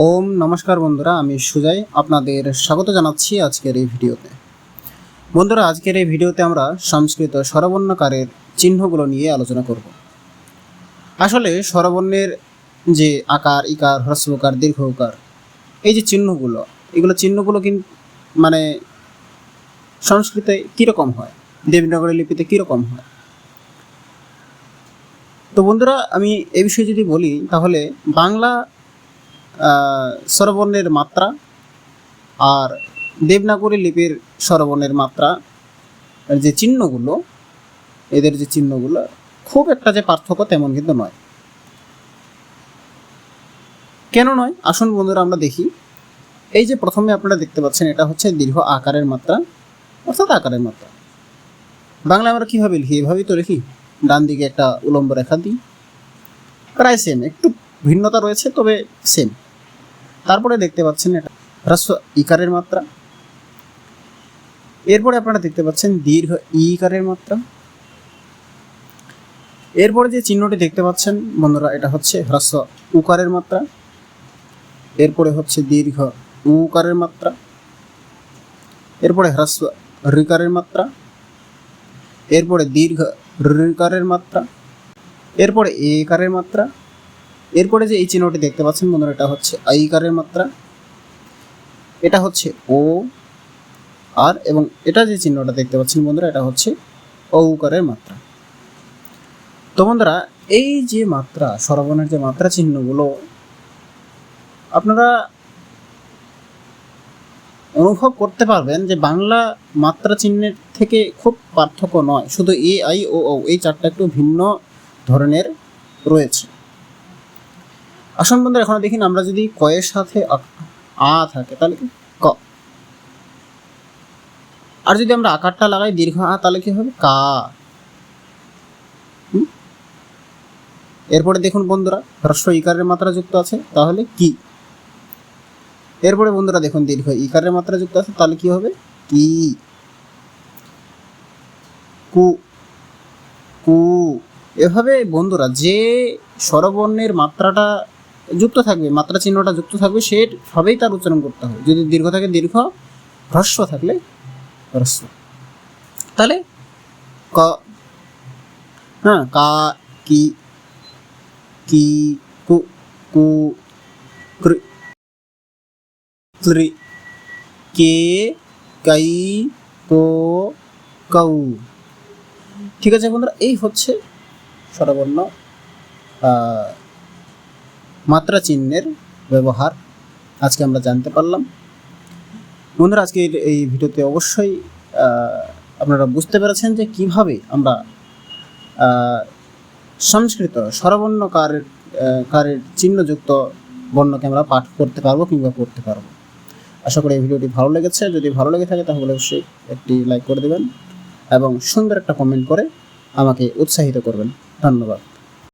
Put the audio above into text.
ওম নমস্কার বন্ধুরা, আমি সুজয় আপনাদের স্বাগত জানাচ্ছি আজকের এই ভিডিওতে। বন্ধুরা, আজকের এই ভিডিওতে আমরা সংস্কৃত স্বরবর্ণকারের চিহ্নগুলো নিয়ে আলোচনা করব। আসলে স্বরবর্ণের যে আকার, ইকার, হ্রস্বকার, দীর্ঘকার, এই যে চিহ্নগুলো কিন্তু মানে সংস্কৃতে কীরকম হয়, দেবনাগরী লিপিতে কীরকম হয়। তো বন্ধুরা, আমি এই বিষয়ে যদি বলি তাহলে বাংলা স্বরবর্ণের মাত্রা আর দেবনাগরী লিপির স্বরবর্ণের মাত্রা যে চিহ্নগুলো, এদের যে চিহ্নগুলো খুব একটা যে পার্থক্য তেমন কিন্তু নয়। কেন নয়, আসুন বন্ধুরা আমরা দেখি। এই যে প্রথমে আপনারা দেখতে পাচ্ছেন, এটা হচ্ছে দীর্ঘ আকারের মাত্রা, অর্থাৎ আকারের মাত্রা। বাংলা আমরা কীভাবে লিখি? এভাবেই তো লিখি, ডান দিকে একটা উলম্ব রেখা দিই, প্রায় সেম, একটু ভিন্নতা রয়েছে তবে সেম। তারপরে দেখতে পাচ্ছেন এটা হ্রস্ব ইকারের মাত্রা। এরপরে আপনারা দেখতে পাচ্ছেন দীর্ঘ ইকারের মাত্রা। এরপরে যে চিহ্নটি দেখতে পাচ্ছেন বন্ধুরা, এটা হচ্ছে হ্রস্ব উকারের মাত্রা। এরপরে হচ্ছে দীর্ঘ উকারের মাত্রা। এরপরে হ্রস্ব ঋকারের মাত্রা। এরপরে দীর্ঘ ঋকারের মাত্রা। এরপরে একারের মাত্রা। এরপরে যে এই চিহ্নটি দেখতে পাচ্ছেন বন্ধুরা, এটা হচ্ছে আইকারের মাত্রা। এটা হচ্ছে ও আর, এবং এটা যে চিহ্নটা দেখতে পাচ্ছেন বন্ধুরা, এটা হচ্ছে ঔকারের মাত্রা। তো বন্ধুরা, এই যে মাত্রা, স্বরবর্ণের যে মাত্রা চিহ্নগুলো আপনারা অনুভব করতে পারবেন যে বাংলা মাত্রা চিহ্নের থেকে খুব পার্থক্য নয়, শুধু এ, আই, ও, ঔ এই চারটা একটু ভিন্ন ধরনের রয়েছে। আসুন বন্ধুরা, এখন দেখুন, আমরা যদি কয়ের সাথে আ থাকে তাহলে কি ক, আর যদি আমরা আকারটা লাগাই দীর্ঘ আ তাহলে কি হবে কা। এরপরে দেখুন বন্ধুরা, হ্রস্ব ইকারের মাত্রা যুক্ত আছে তাহলে কি। এরপরে বন্ধুরা দেখুন, দীর্ঘ ইকারের মাত্রা যুক্ত আছে তাহলে কি হবে কি। কু কু। এভাবে বন্ধুরা যে স্বরবর্ণের মাত্রাটা যুক্ত থাকবে, মাত্রা চিহ্নটা যুক্ত থাকবে, সেভাবেই তার উচ্চারণ করতে হবে। যদি দীর্ঘ থাকে দীর্ঘ, হ্রস্ব থাকলে হ্রস্ব। তাহলে ক, হ্যাঁ, কা, কি, কি, কু, কু, কৃ, ত্রি, কে, কাই, কো, কৌ। ঠিক আছে বন্ধুরা, এই হচ্ছে স্বরবর্ণ মাত্রা চিহ্নের ব্যবহার আজকে আমরা জানতে পারলাম। বন্ধুরা, আজকে এই ভিডিওতে অবশ্যই আপনারা বুঝতে পেরেছেন যে কিভাবে আমরা সংস্কৃত স্বরবর্ণকারের চিহ্নযুক্ত বর্ণকে আমরা পাঠ করতে পারবো কিংবা পড়তে পারবো। আশা করি এই ভিডিওটি ভালো লেগেছে। যদি ভালো লেগে থাকে তাহলে অবশ্যই একটি লাইক করে দেবেন এবং সুন্দর একটা কমেন্ট করে আমাকে উৎসাহিত করবেন। ধন্যবাদ।